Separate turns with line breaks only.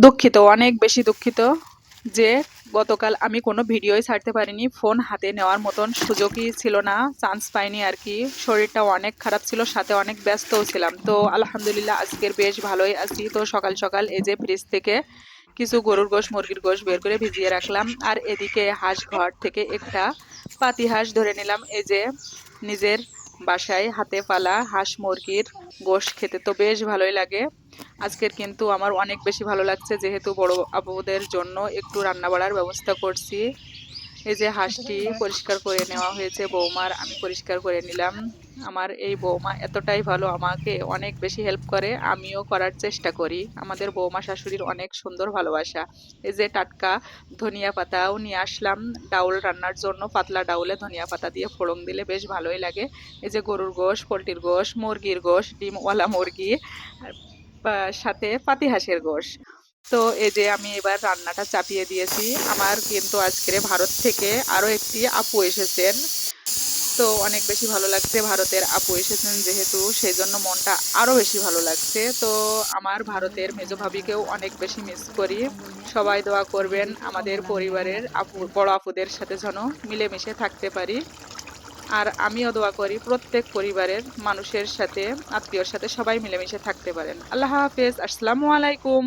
দুঃখিত, অনেক বেশি দুঃখিত যে গতকাল আমি কোনো ভিডিওই ছাড়তে পারিনি। ফোন হাতে নেওয়ার মতন সুযোগই ছিল না, চান্স পাইনি আর কি। শরীরটাও অনেক খারাপ ছিল, সাথে অনেক ব্যস্তও ছিলাম। তো আলহামদুলিল্লাহ আজকের বেশ ভালোই আছি। তো সকাল সকাল এই যে ফ্রিজ থেকে কিছু গরুর গোশ মুরগির গোশ বের করে ভিজিয়ে রাখলাম, আর এদিকে হাঁস ঘর থেকে একটা পাতি হাঁস ধরে নিলাম। এই যে নিজের বাসায় হাতে পালা হাঁস মুরগির গোশ খেতে তো বেশ ভালোই লাগে। আজকের কিন্তু আমার অনেক বেশি ভালো লাগছে, যেহেতু বড় আপুদের জন্য একটু রান্না বাড়ার ব্যবস্থা করছি। এই যে হাঁসটি পরিষ্কার করে নেওয়া হয়েছে বৌমার, আমি পরিষ্কার করে নিলাম। আমার এই বৌমা এতটাই ভালো, আমাকে অনেক বেশি হেল্প করে, আমিও করার চেষ্টা করি। আমাদের বৌমা শাশুড়ির অনেক সুন্দর ভালোবাসা। এই যে টাটকা ধনিয়া পাতাও নিয়ে আসলাম ডাউল রান্নার জন্য। পাতলা ডাউলে ধনিয়া পাতা দিয়ে ফোড়ন দিলে বেশ ভালোই লাগে। এই যে গরুর গোশ, পোলট্রির গোশ, মুরগির গোশ, ডিমওয়ালা মুরগি, আর সাথে পাতি হাঁসের গোশ। তো এই যে আমি এবার রান্নাটা চাপিয়ে দিয়েছি। আমার কিন্তু আজকে ভারত থেকে আরো একটি আপু এসেছেন। তো অনেক বেশি ভালো লাগছে, ভারতের আপু এসেছেন যেহেতু, সেই জন্য মনটা আরো বেশি ভালো লাগছে। তো আমার ভারতের মেজো ভাবিকেও অনেক বেশি মিস করি। সবাই দোয়া করবেন আমাদের পরিবারের আপু বড় আপুদের সাথে যেন মিলেমিশে থাকতে পারি। আর আমিও দোয়া করি প্রত্যেক পরিবারের মানুষের সাথে, আত্মীয়র সাথে সবাই মিলেমিশে থাকতে পারেন। আল্লাহ হাফেজ, আসসালামু আলাইকুম।